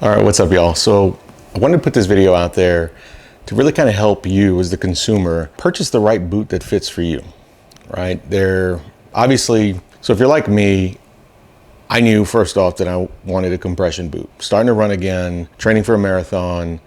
All right, what's up, y'all? So I wanted to put this video out there to really kind of help you as the consumer purchase the right boot that fits for you, right? They're obviously, so if you're like me, I knew first off that I wanted a compression boot. Starting to run again, training for a marathon,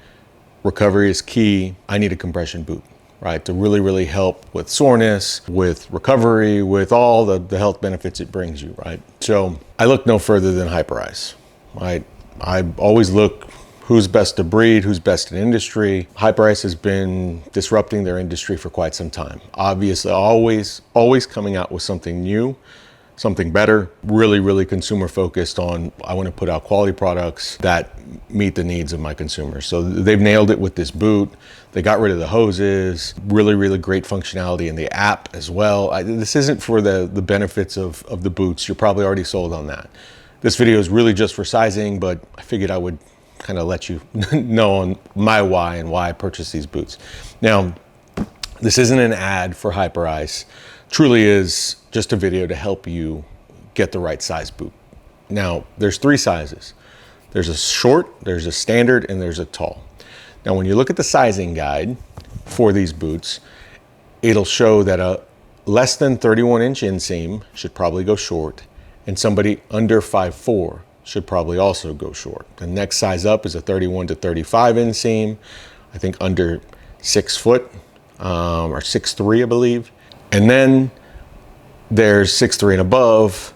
recovery is key. I need a compression boot, right? To really help with soreness, with recovery, with all the health benefits it brings you, right? So I look no further than Hyperice, right? I always look who's best to breed, who's best in industry. Hyperice has been disrupting their industry for quite some time. Obviously, always coming out with something new, something better, really consumer focused on, I want to put out quality products that meet the needs of my consumers. So they've nailed it with this boot. They got rid of the hoses, really great functionality in the app as well. This isn't for the benefits of the boots. You're probably already sold on that. This video is really just for sizing, but I figured I would kind of let you know on my why and why I purchased these boots. Now, this isn't an ad for Hyperice. Truly is just a video to help you get the right size boot. Now, there's three sizes. There's a short, there's a standard, and there's a tall. Now, when you look at the sizing guide for these boots, it'll show that a less than 31-inch inseam should probably go short, and somebody under 5'4" should probably also go short. The next size up is a 31 to 35 inseam, I think under 6 foot, or 6'3", I believe. And then there's 6'3" and above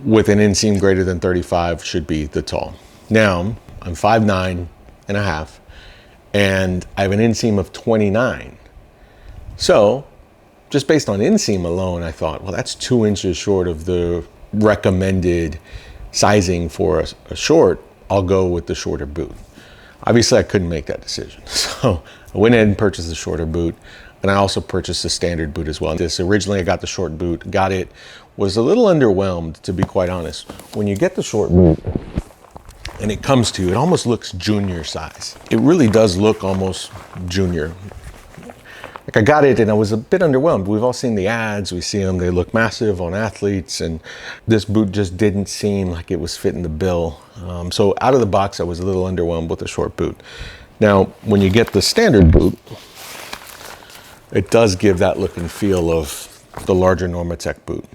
with an inseam greater than 35 should be the tall. Now, I'm 5'9" and a half, and I have an inseam of 29. So, just based on inseam alone, I thought, well, that's 2 inches short of the recommended sizing for a short. I'll go with the shorter boot. Obviously, I couldn't make that decision. So I went ahead and purchased the shorter boot, and I also purchased the standard boot as well. Originally, I got the short boot, was a little underwhelmed, to be quite honest. When you get the short boot and it comes to you, it almost looks junior size. It really does look almost junior. Like, I got it and I was a bit underwhelmed. We've all seen the ads, we see them, they look massive on athletes, and this boot just didn't seem like it was fitting the bill. So out of the box, I was a little underwhelmed with the short boot. Now, when you get the standard boot, it does give that look and feel of the larger Normatec boot,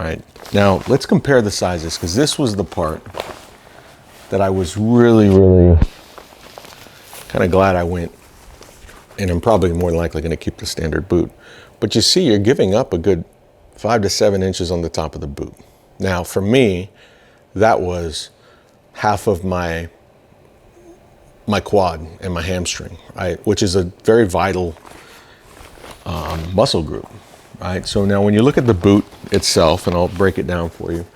right? Now, let's compare the sizes, because this was the part that I was really kind of glad I went. And I'm probably more than likely going to keep the standard boot. But you see, you're giving up a good 5 to 7 inches on the top of the boot. Now, for me, that was half of my quad and my hamstring, right? Which is a very vital muscle group, right? So now when you look at the boot itself, and I'll break it down for you,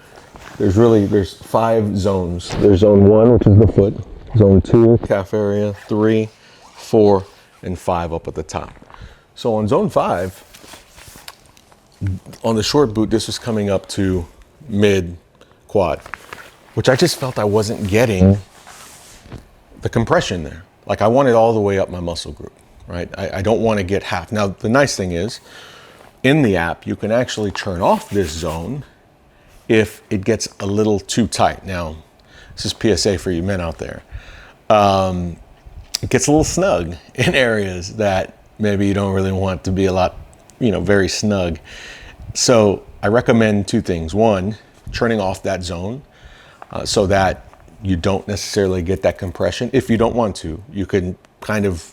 there's 5 zones. There's zone 1, which is the foot, zone 2, calf area, 3, 4, and 5 up at the top. So on zone 5, on the short boot, this was coming up to mid quad, which I just felt I wasn't getting the compression there. Like, I want it all the way up my muscle group, right? I don't want to get half. Now, the nice thing is, in the app, you can actually turn off this zone if it gets a little too tight. Now, this is PSA for you men out there. It gets a little snug in areas that maybe you don't really want to be a lot, very snug. So I recommend 2 things. 1, turning off that zone so that you don't necessarily get that compression. If you don't want to, you can kind of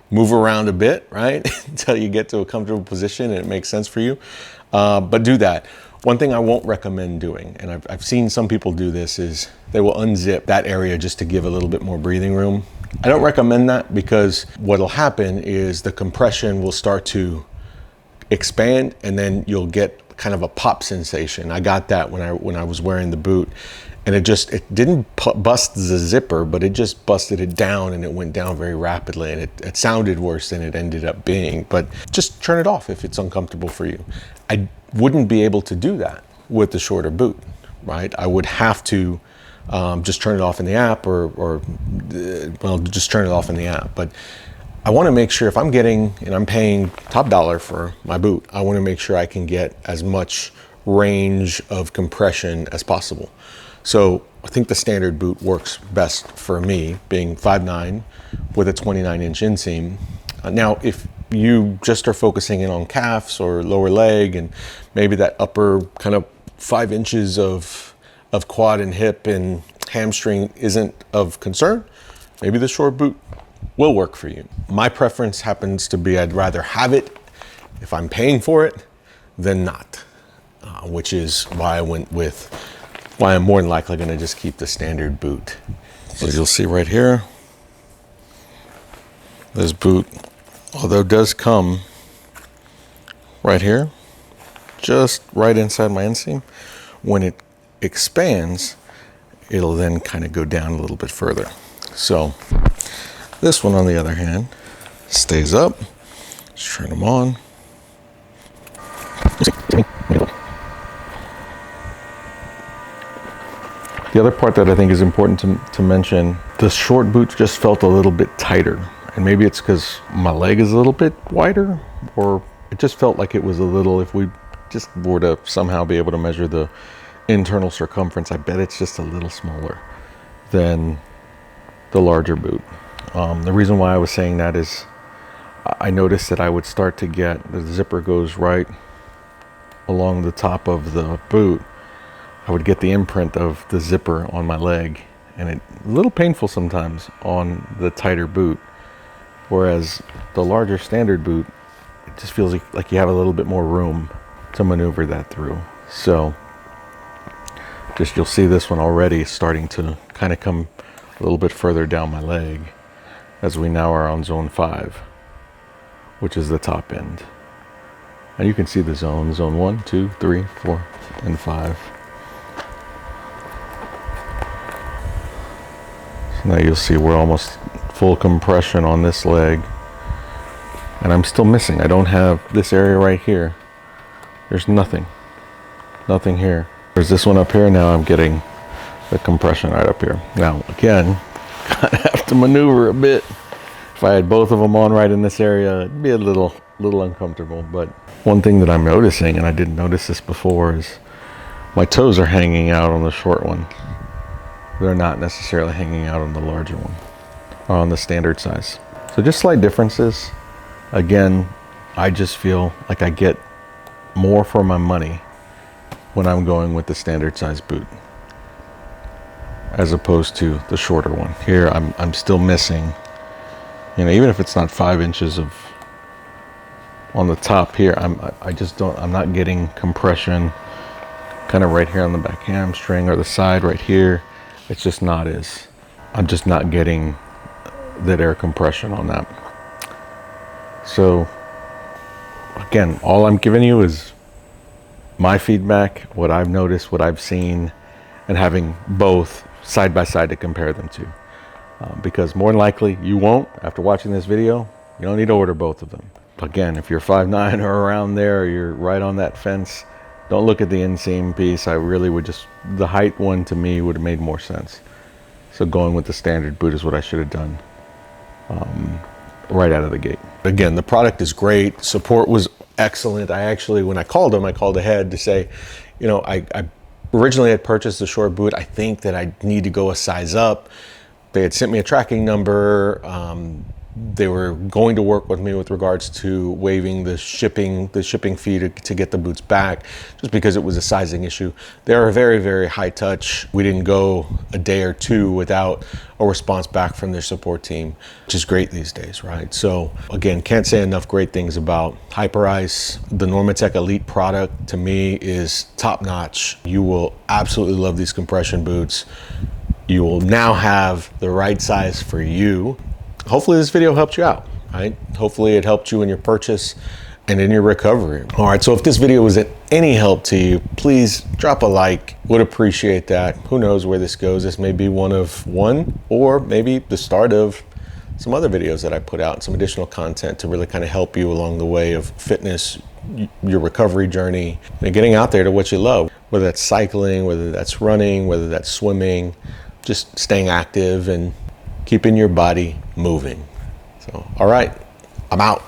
move around a bit, right? Until you get to a comfortable position and it makes sense for you. But do that. One thing I won't recommend doing, and I've seen some people do this, is they will unzip that area just to give a little bit more breathing room. I don't recommend that, because what'll happen is the compression will start to expand, and then you'll get kind of a pop sensation. I got that when I was wearing the boot, and it didn't bust the zipper, but it just busted it down, and it went down very rapidly, and it sounded worse than it ended up being. But just turn it off if it's uncomfortable for you. I wouldn't be able to do that with the shorter boot, right? I would have to just turn it off in the app, or just turn it off in the app. But I want to make sure, if I'm getting, and I'm paying top dollar for my boot, I want to make sure I can get as much range of compression as possible. So I think the standard boot works best for me, being 5'9" with a 29-inch inseam. Now, if you just are focusing in on calves or lower leg, and maybe that upper kind of 5 inches of quad and hip and hamstring isn't of concern, maybe the short boot will work for you. My preference happens to be I'd rather have it if I'm paying for it than not, which is why I went with, why I'm more than likely gonna just keep the standard boot. So you'll see right here, this boot, although it does come right here, just right inside my inseam, when it expands, it'll then kind of go down a little bit further. So this one, on the other hand, stays up. Let's turn them on. The other part that I think is important to mention, the short boot just felt a little bit tighter. And maybe it's because my leg is a little bit wider, or it just felt like it was a little, if we just were to somehow be able to measure the internal circumference, I bet it's just a little smaller than the larger boot. The reason why I was saying that is I noticed that I would start to get, the zipper goes right along the top of the boot. I would get the imprint of the zipper on my leg, and it's a little painful sometimes on the tighter boot. Whereas the larger standard boot, it just feels like you have a little bit more room to maneuver that through. So just, you'll see this one already starting to kind of come a little bit further down my leg as we now are on zone 5, which is the top end. And you can see the zone 1, 2, 3, 4, and 5. So now you'll see we're almost full compression on this leg, and I'm still missing. I don't have this area right here. There's nothing here. There's this one up here. Now I'm getting the compression right up here. Now again, I have to maneuver a bit. If I had both of them on right in this area, it'd be a little uncomfortable. But one thing that I'm noticing, and I didn't notice this before, is my toes are hanging out on the short one. They're not necessarily hanging out on the larger one, or on the standard size. So just slight differences. Again, I just feel like I get more for my money when I'm going with the standard size boot, as opposed to the shorter one. Here, I'm still missing, you know, even if it's not 5 inches of on the top here, I'm not getting compression kind of right here on the back hamstring or the side right here. It's just not as, I'm just not getting that air compression on that. So again, all I'm giving you is my feedback, what I've noticed, what I've seen, and having both side by side to compare them to. Because more than likely you won't, after watching this video, you don't need to order both of them. Again, if you're 5'9" or around there, or you're right on that fence, don't look at the inseam piece. I really would just, the height one to me would have made more sense. So going with the standard boot is what I should have done right out of the gate. Again, the product is great. Support was excellent. I actually, when I called them, I called ahead to say, you know, I originally had purchased the short boot. I think that I need to go a size up. They had sent me a tracking number. They were going to work with me with regards to waiving the shipping fee to get the boots back, just because it was a sizing issue. They are very, very high touch. We didn't go a day or two without a response back from their support team, which is great these days, right? So again, can't say enough great things about Hyperice. The Normatec Elite product to me is top notch. You will absolutely love these compression boots. You will now have the right size for you. Hopefully this video helped you out, right? Hopefully it helped you in your purchase and in your recovery. All right, so if this video was at any help to you, please drop a like. Would appreciate that. Who knows where this goes? This may be one, or maybe the start of some other videos that I put out, some additional content to really kind of help you along the way of fitness, your recovery journey, and getting out there to what you love, whether that's cycling, whether that's running, whether that's swimming, just staying active and keeping your body moving. So, all right, I'm out.